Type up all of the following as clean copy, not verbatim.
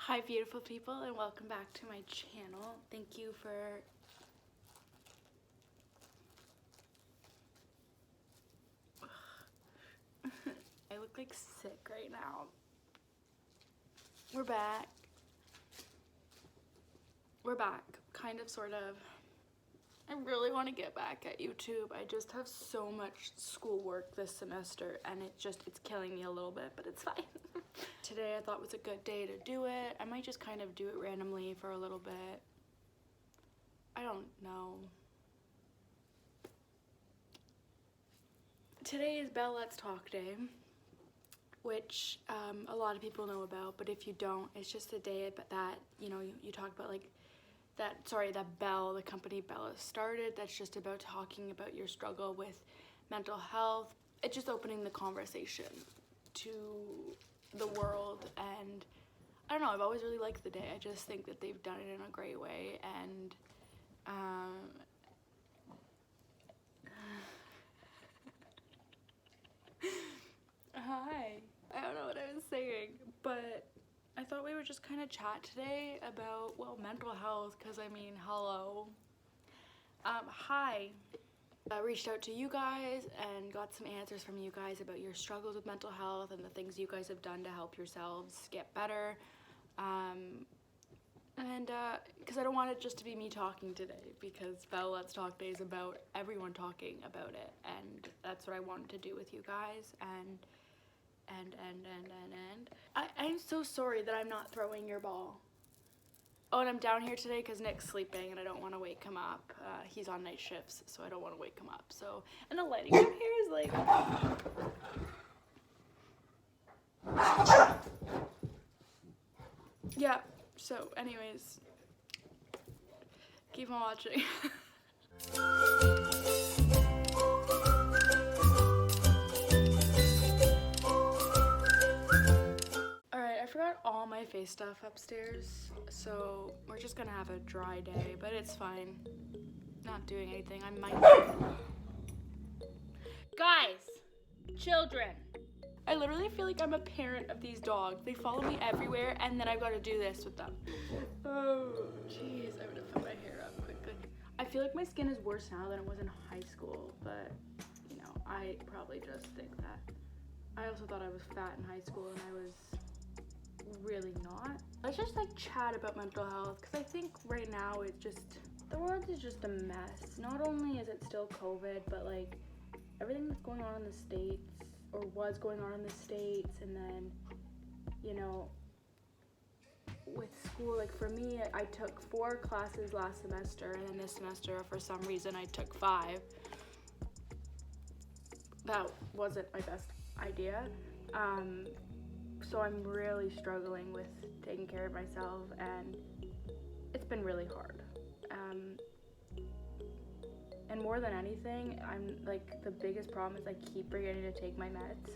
Hi beautiful people, and welcome back to my channel. Thank you for I look like sick right now. We're back. Kind of, sort of. I really want to get back at YouTube. I just have so much schoolwork this semester and it's killing me a little bit, but it's fine. Today I thought was a good day to do it. I might just kind of do it randomly for a little bit. I don't know. Today is Belle Let's Talk Day, which a lot of people know about, but if you don't, it's just a day that, you talk about like that Belle, the company Bella started, that's just about talking about your struggle with mental health. It's just opening the conversation to the world, and I don't know, I've always really liked the day. I just think that they've done it in a great way, and hi. I don't know what I was saying, but I thought we would just kind of chat today about, well, mental health, because I mean, hello. Hi. I reached out to you guys and got some answers from you guys about your struggles with mental health and the things you guys have done to help yourselves get better. Because I don't want it just to be me talking today, because Belle Let's Talk Day is about everyone talking about it, and that's what I wanted to do with you guys. I'm so sorry that I'm not throwing your ball. Oh, and I'm down here today because Nick's sleeping and I don't want to wake him up. He's on night shifts, so I don't want to wake him up. So, and the lighting down here is like... Yeah, so anyways, keep on watching. I forgot all my face stuff upstairs, so we're just gonna have a dry day, but it's fine. Not doing anything. I'm mindful. Guys! Children! I literally feel like I'm a parent of these dogs. They follow me everywhere, and then I've got to do this with them. Oh, jeez. I'm gonna put my hair up quickly. I feel like my skin is worse now than it was in high school, but, I probably just think that. I also thought I was fat in high school, and I was really not. Let's just chat about mental health, because I think right now the world is just a mess. Not only is it still COVID, but everything that's going on in the States, or was going on in the States, and then with school, for me, I took 4 classes last semester, and then this semester for some reason I took 5. That wasn't my best idea. So I'm really struggling with taking care of myself, and it's been really hard. And more than anything, I'm the biggest problem is I keep forgetting to take my meds.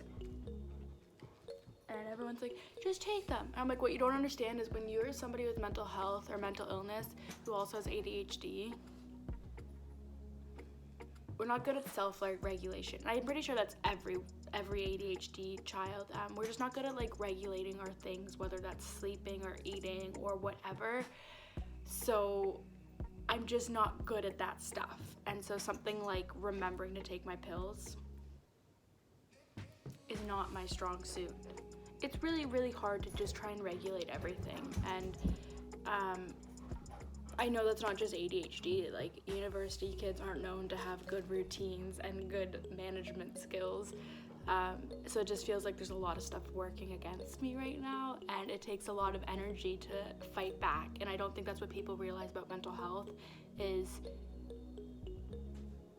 And everyone's like, just take them. And I'm like, what you don't understand is when you're somebody with mental health or mental illness who also has ADHD, we're not good at self-regulation. I'm pretty sure that's every ADHD child. We're just not good at regulating our things, whether that's sleeping or eating or whatever. So I'm just not good at that stuff. And so something like remembering to take my pills is not my strong suit. It's really, really hard to just try and regulate everything. And I know that's not just ADHD. University kids aren't known to have good routines and good management skills. So it just feels like there's a lot of stuff working against me right now, and it takes a lot of energy to fight back. And I don't think that's what people realize about mental health is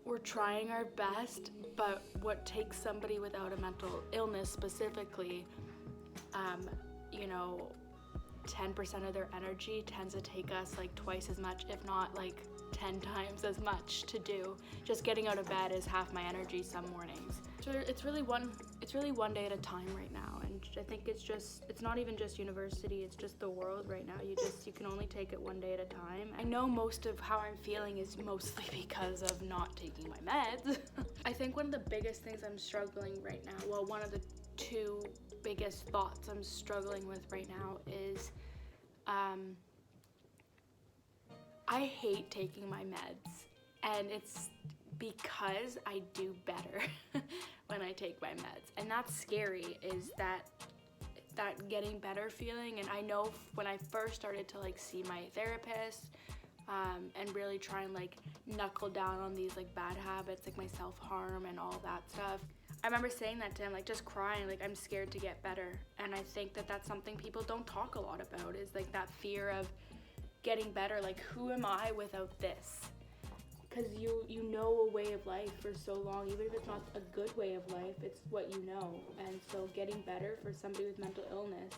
we're trying our best, but what takes somebody without a mental illness specifically, 10% of their energy tends to take us twice as much, if not 10 times as much to do. Just getting out of bed is half my energy some mornings. So it's really one day at a time right now, and I think it's not even just university, it's just the world right now. You can only take it one day at a time. I know most of how I'm feeling is mostly because of not taking my meds. I think one of the biggest things I'm struggling right now, well, one of the 2 biggest thoughts I'm struggling with right now is I hate taking my meds, and it's because I do better when I take my meds. And that's scary, is that getting better feeling. And I know when I first started to like see my therapist, and really try and like knuckle down on these like bad habits, like my self-harm and all that stuff, I remember saying that to him, like just crying, like I'm scared to get better. And I think that that's something people don't talk a lot about, is like that fear of getting better. Like, who am I without this? Because you know a way of life for so long, even if it's not a good way of life, it's what you know. And so getting better for somebody with mental illness,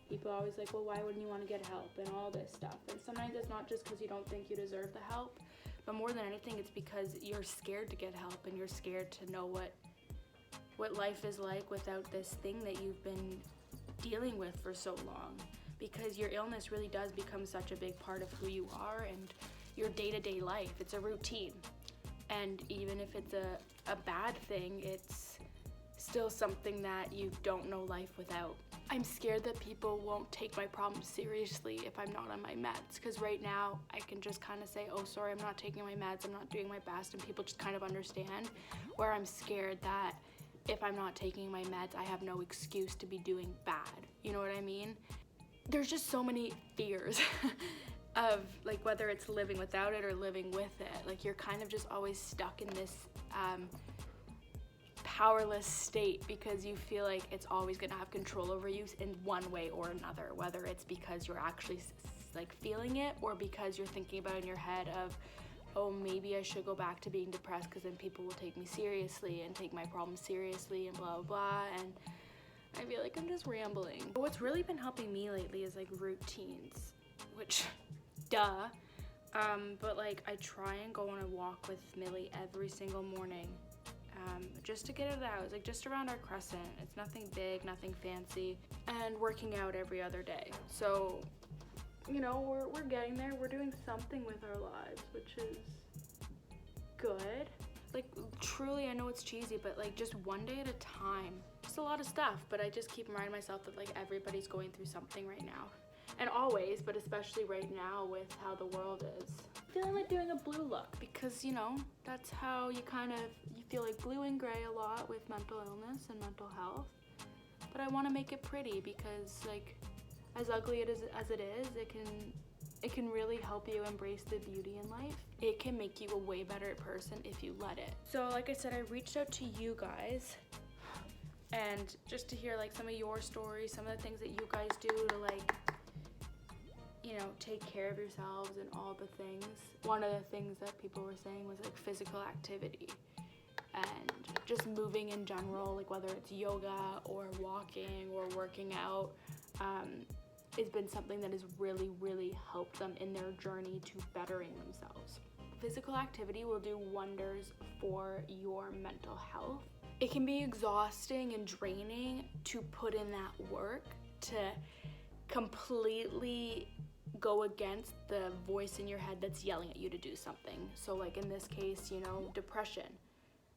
people are always like, well, why wouldn't you want to get help and all this stuff? And sometimes it's not just because you don't think you deserve the help, but more than anything, it's because you're scared to get help, and you're scared to know what life is like without this thing that you've been dealing with for so long. Because your illness really does become such a big part of who you are and your day-to-day life. It's a routine. And even if it's a bad thing, it's still something that you don't know life without. I'm scared that people won't take my problems seriously if I'm not on my meds, because right now I can just kind of say, oh, sorry, I'm not taking my meds, I'm not doing my best, and people just kind of understand. Where I'm scared that if I'm not taking my meds, I have no excuse to be doing bad. You know what I mean? There's just so many fears of like whether it's living without it or living with it. Like, you're kind of just always stuck in this powerless state, because you feel like it's always gonna have control over you in one way or another, whether it's because you're actually like feeling it, or because you're thinking about it in your head of, oh, maybe I should go back to being depressed because then people will take me seriously and take my problems seriously and blah, blah, blah. And I feel like I'm just rambling. But what's really been helping me lately is like routines, which, duh. But like I try and go on a walk with Millie every single morning, just to get it out. It's like just around our crescent. It's nothing big, nothing fancy, and working out every other day. So, you know, we're getting there. We're doing something with our lives, which is good. Like, truly, I know it's cheesy, but like just one day at a time. Just a lot of stuff, but I just keep reminding myself that like everybody's going through something right now. And always, but especially right now with how the world is. Feeling like doing a blue look, because, you know, that's how you feel like blue and gray a lot with mental illness and mental health. But I want to make it pretty, because like as ugly as it is, it can really help you embrace the beauty in life. It can make you a way better person if you let it. So like I said, I reached out to you guys, and just to hear like some of your stories, some of the things that you guys do to like, you know, take care of yourselves and all the things. One of the things that people were saying was like physical activity and just moving in general, like whether it's yoga or walking or working out, has been something that has really, really helped them in their journey to bettering themselves. Physical activity will do wonders for your mental health. It can be exhausting and draining to put in that work to completely go against the voice in your head that's yelling at you to do something. So like in this case, you know, depression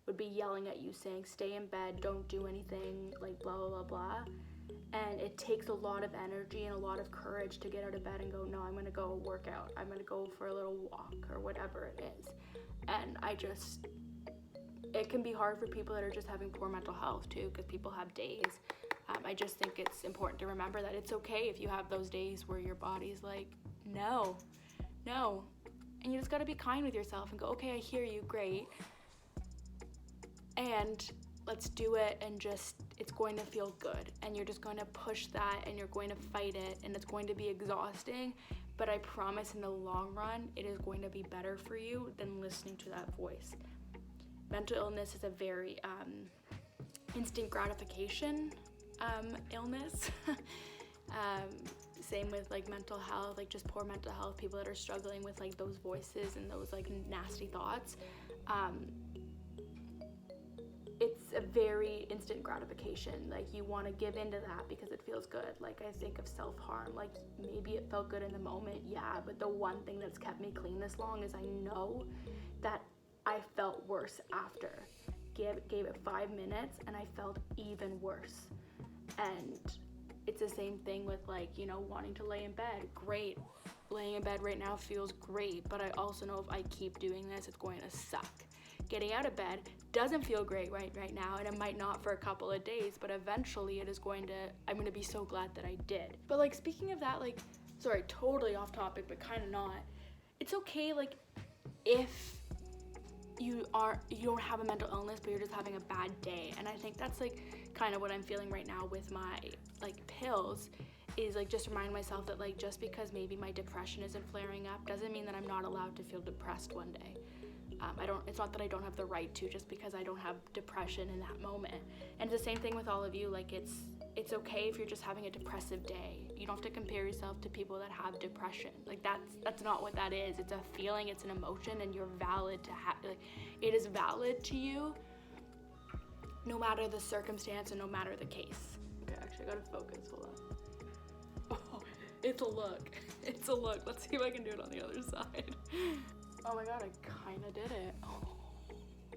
would be yelling at you saying, stay in bed, don't do anything, like blah, blah, blah, blah. And it takes a lot of energy and a lot of courage to get out of bed and go, no, I'm gonna go work out. I'm gonna go for a little walk or whatever it is. And it can be hard for people that are just having poor mental health too, because people have days. I just think it's important to remember that it's okay if you have those days where your body's like, no. And you just gotta be kind with yourself and go, okay, I hear you, great. And let's do it, and just, it's going to feel good. And you're just going to push that, and you're going to fight it, and it's going to be exhausting. But I promise in the long run, it is going to be better for you than listening to that voice. Mental illness is a very instant gratification illness. Same with like mental health, like just poor mental health, people that are struggling with like those voices and those like nasty thoughts. It's a very instant gratification. Like you want to give into that because it feels good. Like I think of self-harm, like maybe it felt good in the moment, yeah, but the one thing that's kept me clean this long is I know that I felt worse after. Gave it 5 minutes and I felt even worse. And It's the same thing with like, you know, wanting to lay in bed. Great. Laying in bed right now feels great, but I also know if I keep doing this, it's going to suck. Getting out of bed doesn't feel great right now, and it might not for a couple of days, but eventually it is going to, I'm going to be so glad that I did. But like, speaking of that, like, sorry, totally off topic, but kind of not. It's okay, like, if you don't have a mental illness, but you're just having a bad day. And I think that's like kind of what I'm feeling right now with my like pills, is like just remind myself that like just because maybe my depression isn't flaring up doesn't mean that I'm not allowed to feel depressed one day. It's not that I don't have the right to, just because I don't have depression in that moment. And it's the same thing with all of you. Like, it's okay if you're just having a depressive day. You don't have to compare yourself to people that have depression. Like, that's not what that is. It's a feeling, it's an emotion, and you're valid to have, like, it is valid to you no matter the circumstance and no matter the case. Okay, actually I gotta focus, hold on. Oh, it's a look. It's a look. Let's see if I can do it on the other side. Oh my god, I kinda did it.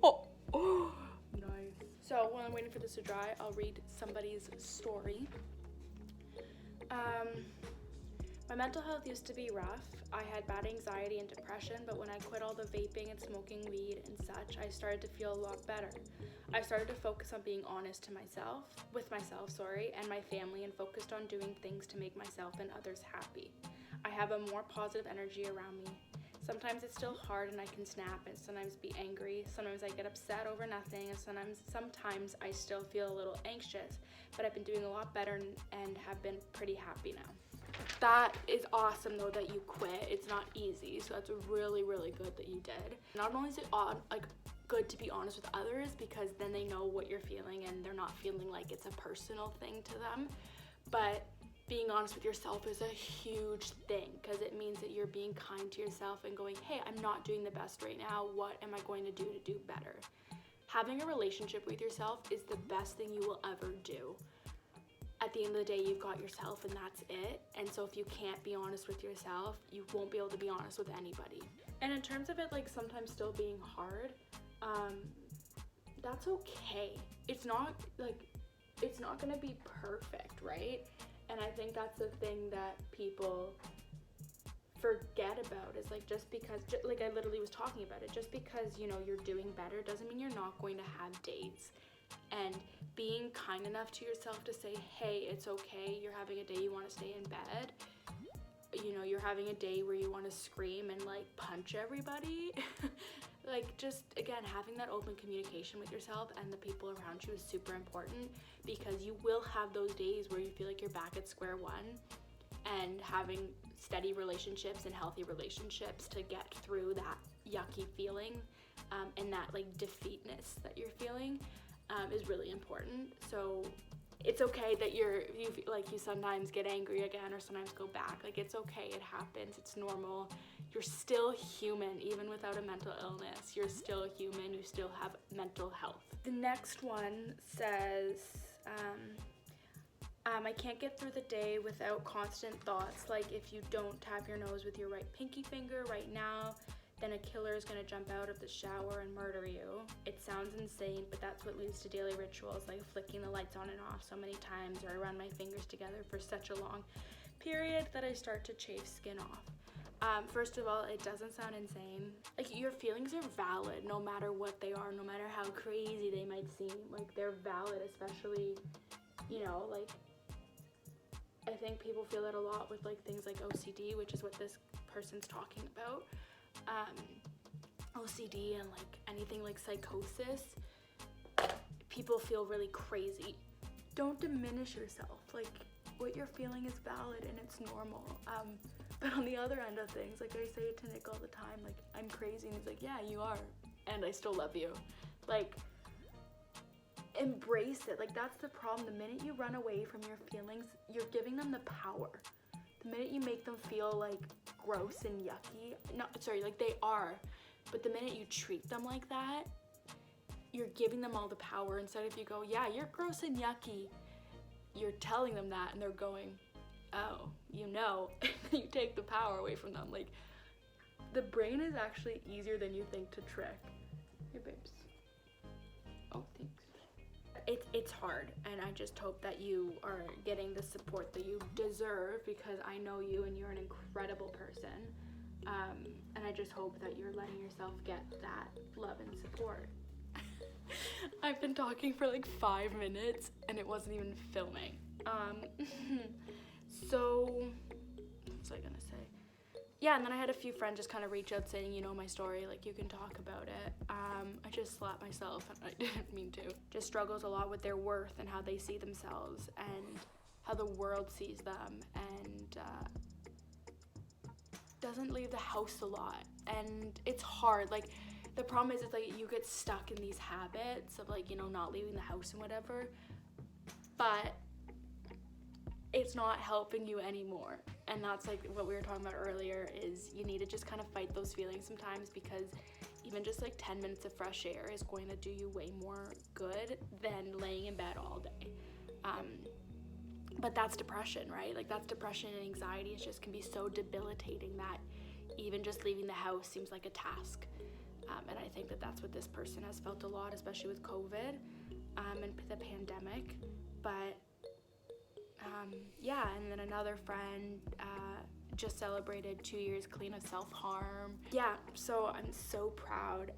Oh, nice. So while I'm waiting for this to dry, I'll read somebody's story. My mental health used to be rough. I had bad anxiety and depression, but when I quit all the vaping and smoking weed and such, I started to feel a lot better. I started to focus on being honest with myself, and my family, and focused on doing things to make myself and others happy. I have a more positive energy around me. Sometimes it's still hard and I can snap and sometimes be angry. Sometimes I get upset over nothing, and sometimes I still feel a little anxious, but I've been doing a lot better and have been pretty happy now. That is awesome though that you quit. It's not easy, so that's really, really good that you did. Not only is it good to be honest with others, because then they know what you're feeling and they're not feeling like it's a personal thing to them, but being honest with yourself is a huge thing, because it means that you're being kind to yourself and going, hey, I'm not doing the best right now. What am I going to do better? Having a relationship with yourself is the best thing you will ever do. At the end of the day, you've got yourself and that's it. And so if you can't be honest with yourself, you won't be able to be honest with anybody. And in terms of it, like, sometimes still being hard, that's okay. It's not gonna be perfect, right? And I think that's the thing that people forget about, is like, just because, like I literally was talking about it, just because, you know, you're doing better doesn't mean you're not going to have days. And being kind enough to yourself to say, hey, it's okay, you're having a day you want to stay in bed, you know, you're having a day where you want to scream and like punch everybody. Like, just again, having that open communication with yourself and the people around you is super important, because you will have those days where you feel like you're back at square one, and having steady relationships and healthy relationships to get through that yucky feeling and that like defeatness that you're feeling is really important. So it's okay that you sometimes get angry again or sometimes go back. Like, it's okay, it happens, it's normal. You're still human, even without a mental illness. You're still human, you still have mental health. The next one says, I can't get through the day without constant thoughts, like if you don't tap your nose with your right pinky finger right now, then a killer is going to jump out of the shower and murder you. It sounds insane, but that's what leads to daily rituals like flicking the lights on and off so many times, or I run my fingers together for such a long period that I start to chafe skin off. First of all, it doesn't sound insane. Like, your feelings are valid no matter what they are, no matter how crazy they might seem. Like, they're valid, especially, you know, like, I think people feel that a lot with like things like OCD, which is what this person's talking about. OCD and like anything like psychosis, people feel really crazy. Don't diminish yourself. Like, what you're feeling is valid and it's normal. But on the other end of things, like I say it to Nick all the time, like, I'm crazy, and he's like, yeah, you are, and I still love you. Like, embrace it. Like, that's the problem. The minute you run away from your feelings, you're giving them the power. The minute you make them feel like gross and yucky, like they are, but the minute you treat them like that, you're giving them all the power. Instead, if you go, yeah, you're gross and yucky, you're telling them that, and they're going, oh, you know, you take the power away from them. Like, the brain is actually easier than you think to trick. Hey, babes. Oh, thanks. it's hard, and I just hope that you are getting the support that you deserve, because I know you and you're an incredible person. And I just hope that you're letting yourself get that love and support. I've been talking for like 5 minutes and it wasn't even filming. So what was I gonna say? Yeah, and then I had a few friends just kind of reach out saying, you know, my story, like, you can talk about it. I just slapped myself, and I didn't mean to. Just struggles a lot with their worth and how they see themselves and how the world sees them, and doesn't leave the house a lot. And it's hard. Like, the problem is, it's like you get stuck in these habits of, like, you know, not leaving the house and whatever, but it's not helping you anymore. And that's like what we were talking about earlier, is you need to just kind of fight those feelings sometimes, because even just like 10 minutes of fresh air is going to do you way more good than laying in bed all day. But that's depression, right? Like, that's depression and anxiety. It just can be so debilitating that even just leaving the house seems like a task. And I think that that's what this person has felt a lot, especially with COVID and the pandemic. But yeah, and then another friend just celebrated 2 years clean of self-harm. Yeah, so I'm so proud.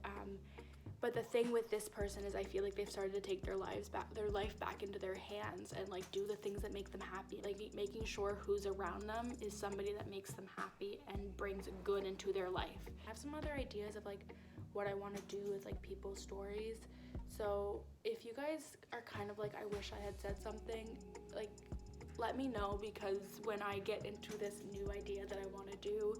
But the thing with this person is I feel like they've started to take their life back into their hands and like do the things that make them happy. Like making sure who's around them is somebody that makes them happy and brings good into their life. I have some other ideas of like what I want to do with like people's stories. So if you guys are kind of like, I wish I had said something, like, let me know, because when I get into this new idea that I want to do,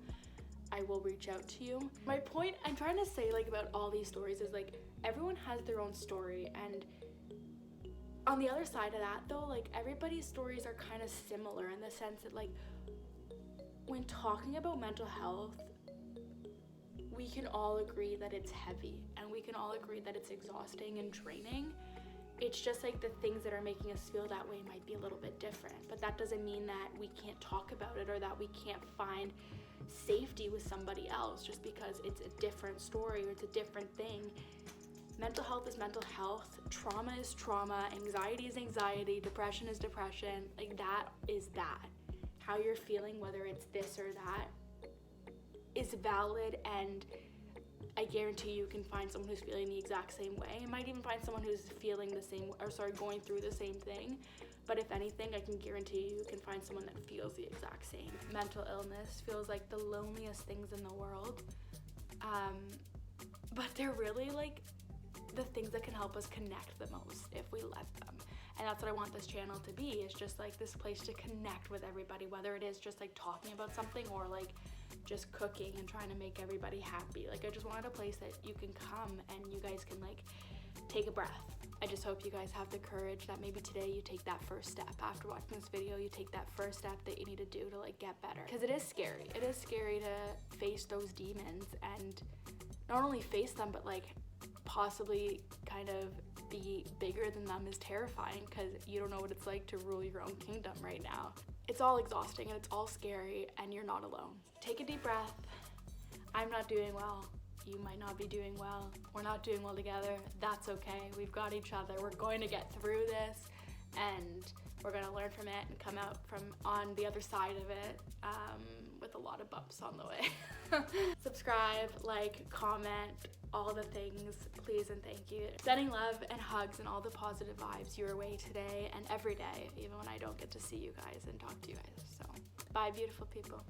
I will reach out to you. My point I'm trying to say, like, about all these stories is like, everyone has their own story, and on the other side of that though, like, everybody's stories are kind of similar in the sense that, like, when talking about mental health, we can all agree that it's heavy, and we can all agree that it's exhausting and draining. It's just like the things that are making us feel that way might be a little bit different, but that doesn't mean that we can't talk about it or that we can't find safety with somebody else just because it's a different story or it's a different thing. Mental health is mental health, trauma is trauma, anxiety is anxiety, depression is depression. Like, that is that. How you're feeling, whether it's this or that, is valid, and I guarantee you can find someone who's feeling the exact same way. You might even find someone who's feeling the same, going through the same thing. But if anything, I can guarantee you can find someone that feels the exact same. Mental illness feels like the loneliest things in the world. But they're really like the things that can help us connect the most if we let them. And that's what I want this channel to be. It's just like this place to connect with everybody, whether it is just like talking about something or like just cooking and trying to make everybody happy. Like, I just wanted a place that you can come and you guys can like take a breath. I just hope you guys have the courage that maybe today you take that first step. After watching this video, you take that first step that you need to do to like get better. Because it is scary. It is scary to face those demons and not only face them, but like possibly kind of be bigger than them is terrifying, because you don't know what it's like to rule your own kingdom right now. It's all exhausting and it's all scary, and you're not alone. Take a deep breath. I'm not doing well. You might not be doing well. We're not doing well together. That's okay. We've got each other. We're going to get through this, and we're going to learn from it and come out from on the other side of it with a lot of bumps on the way. Subscribe, like, comment, all the things, please and thank you. Sending love and hugs and all the positive vibes your way today and every day, even when I don't get to see you guys and talk to you guys. So, bye, beautiful people.